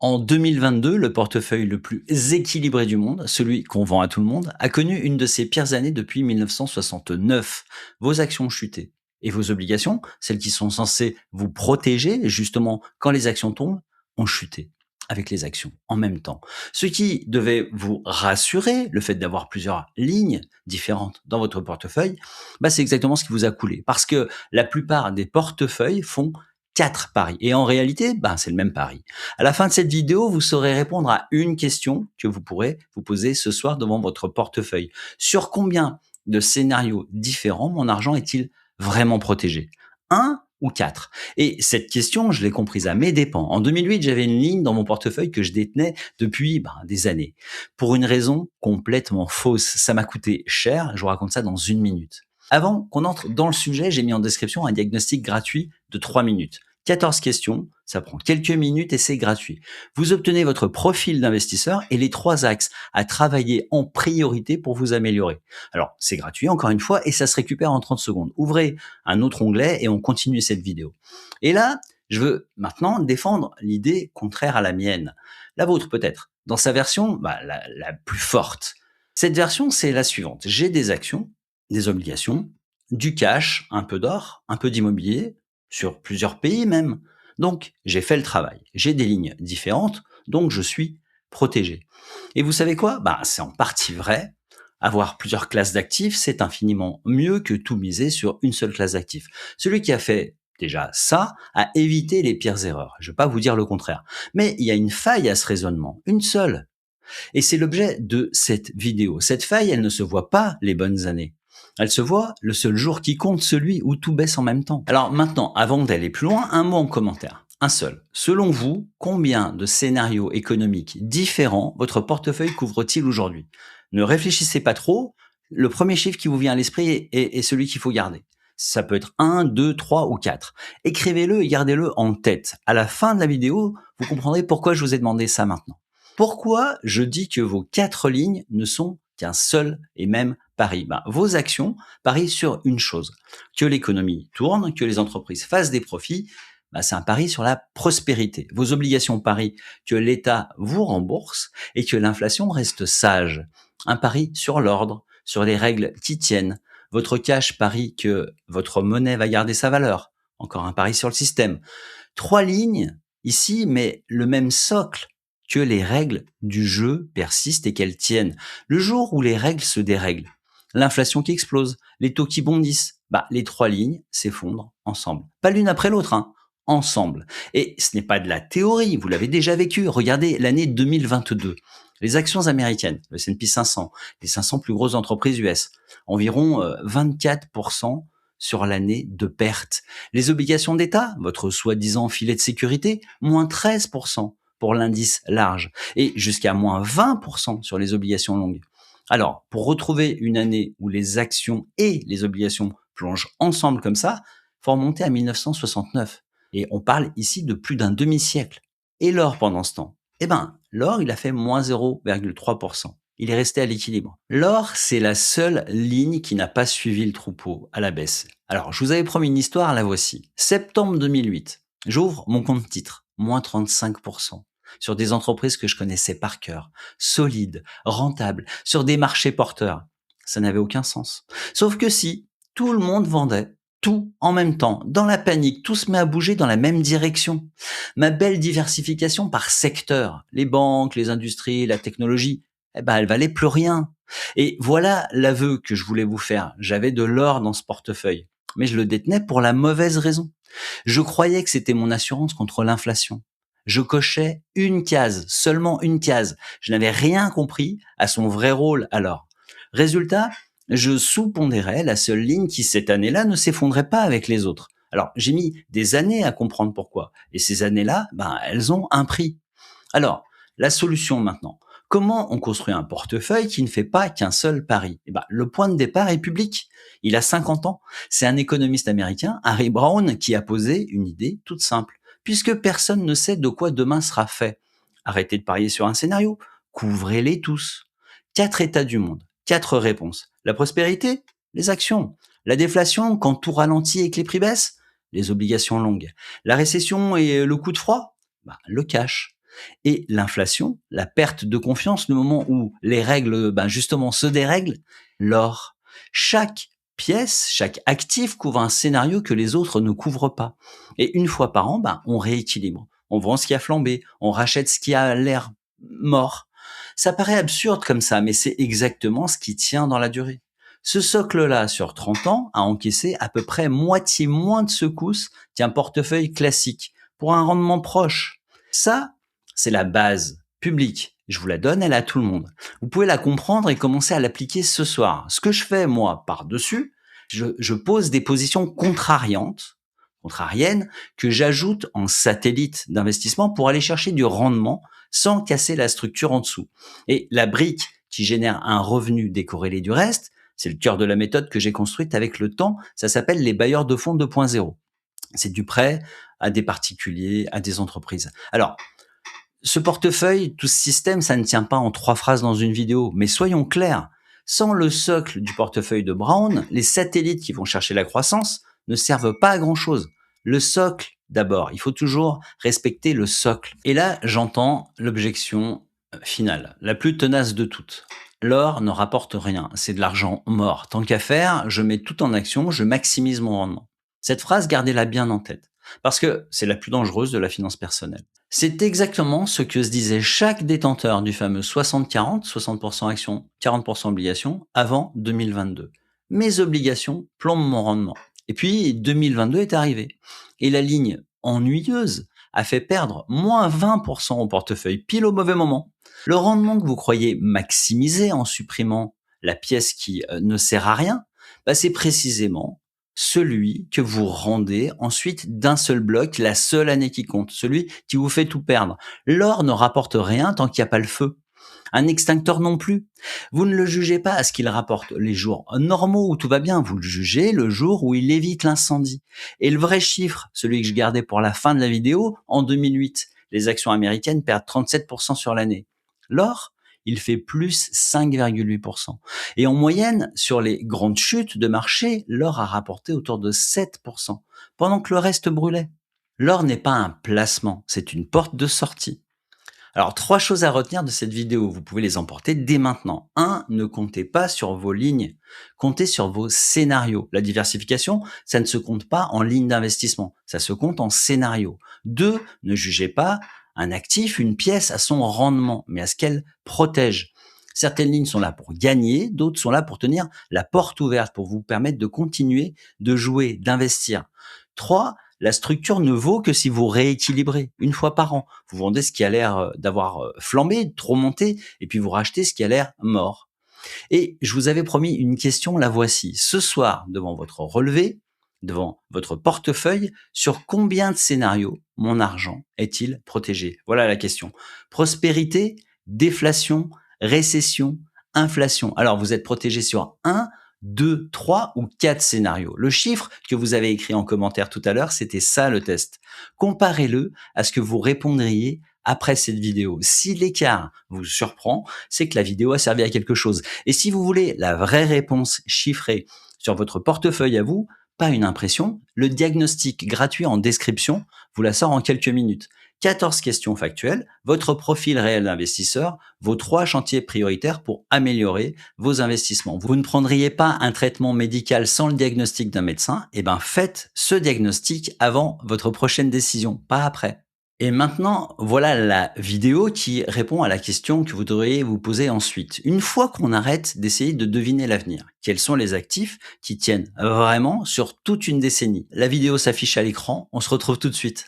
En 2022, le portefeuille le plus équilibré du monde, celui qu'on vend à tout le monde, a connu une de ses pires années depuis 1969. Vos actions ont chuté. Et vos obligations, celles qui sont censées vous protéger, justement, quand les actions tombent, ont chuté avec les actions en même temps. Ce qui devait vous rassurer, le fait d'avoir plusieurs lignes différentes dans votre portefeuille, c'est exactement ce qui vous a coulé. Parce que la plupart des portefeuilles font 4 paris. Et en réalité, c'est le même pari. À la fin de cette vidéo, vous saurez répondre à une question que vous pourrez vous poser ce soir devant votre portefeuille. Sur combien de scénarios différents mon argent est-il vraiment protégé? Un ou 4? Et cette question, je l'ai comprise à mes dépens. En 2008, j'avais une ligne dans mon portefeuille que je détenais depuis des années. Pour une raison complètement fausse. Ça m'a coûté cher. Je vous raconte ça dans une minute. Avant qu'on entre dans le sujet, j'ai mis en description un diagnostic gratuit de 3 minutes. 14 questions, ça prend quelques minutes et c'est gratuit. Vous obtenez votre profil d'investisseur et les 3 axes à travailler en priorité pour vous améliorer. Alors, c'est gratuit encore une fois et ça se récupère en 30 secondes. Ouvrez un autre onglet et on continue cette vidéo. Et là, je veux maintenant défendre l'idée contraire à la mienne. La vôtre peut-être, dans sa version la plus forte. Cette version, c'est la suivante. J'ai des actions, des obligations, du cash, un peu d'or, un peu d'immobilier, sur plusieurs pays même. Donc, j'ai fait le travail. J'ai des lignes différentes, donc je suis protégé. Et vous savez quoi? C'est en partie vrai. Avoir plusieurs classes d'actifs, c'est infiniment mieux que tout miser sur une seule classe d'actifs. Celui qui a fait déjà ça a évité les pires erreurs. Je ne vais pas vous dire le contraire. Mais il y a une faille à ce raisonnement, une seule. Et c'est l'objet de cette vidéo. Cette faille, elle ne se voit pas les bonnes années. Elle se voit le seul jour qui compte, celui où tout baisse en même temps. Alors maintenant, avant d'aller plus loin, un mot en commentaire. Un seul. Selon vous, combien de scénarios économiques différents votre portefeuille couvre-t-il aujourd'hui? Ne réfléchissez pas trop. Le premier chiffre qui vous vient à l'esprit est celui qu'il faut garder. Ça peut être 1, 2, 3 ou 4. Écrivez-le et gardez-le en tête. À la fin de la vidéo, vous comprendrez pourquoi je vous ai demandé ça maintenant. Pourquoi je dis que vos 4 lignes ne sont qu'un seul et même pari? Vos actions parient sur une chose, que l'économie tourne, que les entreprises fassent des profits. C'est un pari sur la prospérité. Vos obligations parient que l'État vous rembourse et que l'inflation reste sage. Un pari sur l'ordre, sur les règles qui tiennent. Votre cash parie que votre monnaie va garder sa valeur. Encore un pari sur le système. 3 lignes ici, mais le même socle, que les règles du jeu persistent et qu'elles tiennent. Le jour où les règles se dérèglent, l'inflation qui explose, les taux qui bondissent, les 3 lignes s'effondrent ensemble. Pas l'une après l'autre, ensemble. Et ce n'est pas de la théorie, vous l'avez déjà vécu. Regardez l'année 2022. Les actions américaines, le S&P 500, les 500 plus grosses entreprises US, environ 24% sur l'année de perte. Les obligations d'État, votre soi-disant filet de sécurité, moins 13% pour l'indice large et jusqu'à moins 20% sur les obligations longues. Alors, pour retrouver une année où les actions et les obligations plongent ensemble comme ça, faut remonter à 1969. Et on parle ici de plus d'un demi-siècle. Et l'or pendant ce temps? L'or, il a fait moins 0,3%. Il est resté à l'équilibre. L'or, c'est la seule ligne qui n'a pas suivi le troupeau à la baisse. Alors, je vous avais promis une histoire, la voici. Septembre 2008. J'ouvre mon compte titre, moins 35%. Sur des entreprises que je connaissais par cœur, solides, rentables, sur des marchés porteurs. Ça n'avait aucun sens. Sauf que si tout le monde vendait, tout en même temps, dans la panique, tout se met à bouger dans la même direction. Ma belle diversification par secteur, les banques, les industries, la technologie, elle valait plus rien. Et voilà l'aveu que je voulais vous faire. J'avais de l'or dans ce portefeuille, mais je le détenais pour la mauvaise raison. Je croyais que c'était mon assurance contre l'inflation. Je cochais une case, seulement une case. Je n'avais rien compris à son vrai rôle alors. Résultat, je sous-pondérais la seule ligne qui, cette année-là, ne s'effondrait pas avec les autres. Alors, j'ai mis des années à comprendre pourquoi. Et ces années-là, elles ont un prix. Alors, la solution maintenant. Comment on construit un portefeuille qui ne fait pas qu'un seul pari? Le point de départ est public. Il a 50 ans. C'est un économiste américain, Harry Brown, qui a posé une idée toute simple. Puisque personne ne sait de quoi demain sera fait. Arrêtez de parier sur un scénario. Couvrez-les tous. 4 états du monde. 4 réponses. La prospérité? Les actions. La déflation, quand tout ralentit et que les prix baissent? Les obligations longues. La récession et le coup de froid? Le cash. Et l'inflation, la perte de confiance, le moment où les règles, justement, se dérèglent, l'or. Chaque pièce, chaque actif couvre un scénario que les autres ne couvrent pas. Et une fois par an, on rééquilibre. On vend ce qui a flambé, on rachète ce qui a l'air mort. Ça paraît absurde comme ça, mais c'est exactement ce qui tient dans la durée. Ce socle-là, sur 30 ans, a encaissé à peu près moitié moins de secousses qu'un portefeuille classique, pour un rendement proche. Ça, c'est la base publique. Je vous la donne, elle est à tout le monde. Vous pouvez la comprendre et commencer à l'appliquer ce soir. Ce que je fais, moi, par-dessus, je pose des positions contrariennes, que j'ajoute en satellite d'investissement pour aller chercher du rendement sans casser la structure en dessous. Et la brique qui génère un revenu décorrélé du reste, c'est le cœur de la méthode que j'ai construite avec le temps. Ça s'appelle les bailleurs de fonds 2.0. C'est du prêt à des particuliers, à des entreprises. Alors, ce portefeuille, tout ce système, ça ne tient pas en 3 phrases dans une vidéo. Mais soyons clairs, sans le socle du portefeuille de Brown, les satellites qui vont chercher la croissance ne servent pas à grand-chose. Le socle, d'abord, il faut toujours respecter le socle. Et là, j'entends l'objection finale, la plus tenace de toutes. L'or ne rapporte rien, c'est de l'argent mort. Tant qu'à faire, je mets tout en action, je maximise mon rendement. Cette phrase, gardez-la bien en tête, parce que c'est la plus dangereuse de la finance personnelle. C'est exactement ce que se disait chaque détenteur du fameux 60-40, 60% actions, 40% obligations, avant 2022. Mes obligations plombent mon rendement. Et puis 2022 est arrivé. Et la ligne ennuyeuse a fait perdre moins 20% au portefeuille, pile au mauvais moment. Le rendement que vous croyez maximiser en supprimant la pièce qui ne sert à rien, c'est précisément celui que vous rendez ensuite d'un seul bloc, la seule année qui compte, celui qui vous fait tout perdre. L'or ne rapporte rien tant qu'il n'y a pas le feu. Un extincteur non plus. Vous ne le jugez pas à ce qu'il rapporte les jours normaux où tout va bien, vous le jugez le jour où il évite l'incendie. Et le vrai chiffre, celui que je gardais pour la fin de la vidéo, en 2008, les actions américaines perdent 37% sur l'année. L'or, il fait plus 5,8%. Et en moyenne, sur les grandes chutes de marché, l'or a rapporté autour de 7%, pendant que le reste brûlait. L'or n'est pas un placement, c'est une porte de sortie. Alors, 3 choses à retenir de cette vidéo. Vous pouvez les emporter dès maintenant. 1. Ne comptez pas sur vos lignes. Comptez sur vos scénarios. La diversification, ça ne se compte pas en ligne d'investissement. Ça se compte en scénario. 2. Ne jugez pas un actif, une pièce à son rendement, mais à ce qu'elle protège. Certaines lignes sont là pour gagner, d'autres sont là pour tenir la porte ouverte, pour vous permettre de continuer de jouer, d'investir. 3. La structure ne vaut que si vous rééquilibrez une fois par an. Vous vendez ce qui a l'air d'avoir flambé, trop monté, et puis vous rachetez ce qui a l'air mort. Et je vous avais promis une question, la voici. Ce soir, devant votre relevé, devant votre portefeuille, sur combien de scénarios mon argent est-il protégé? Voilà la question. Prospérité, déflation, récession, inflation. Alors, vous êtes protégé sur 1, 2, 3 ou 4 scénarios. Le chiffre que vous avez écrit en commentaire tout à l'heure, c'était ça le test. Comparez-le à ce que vous répondriez après cette vidéo. Si l'écart vous surprend, c'est que la vidéo a servi à quelque chose. Et si vous voulez la vraie réponse chiffrée sur votre portefeuille à vous, pas une impression, le diagnostic gratuit en description vous la sort en quelques minutes. 14 questions factuelles, votre profil réel d'investisseur, vos 3 chantiers prioritaires pour améliorer vos investissements. Vous ne prendriez pas un traitement médical sans le diagnostic d'un médecin? Faites ce diagnostic avant votre prochaine décision, pas après. Et maintenant, voilà la vidéo qui répond à la question que vous devriez vous poser ensuite. Une fois qu'on arrête d'essayer de deviner l'avenir, quels sont les actifs qui tiennent vraiment sur toute une décennie? La vidéo s'affiche à l'écran, on se retrouve tout de suite.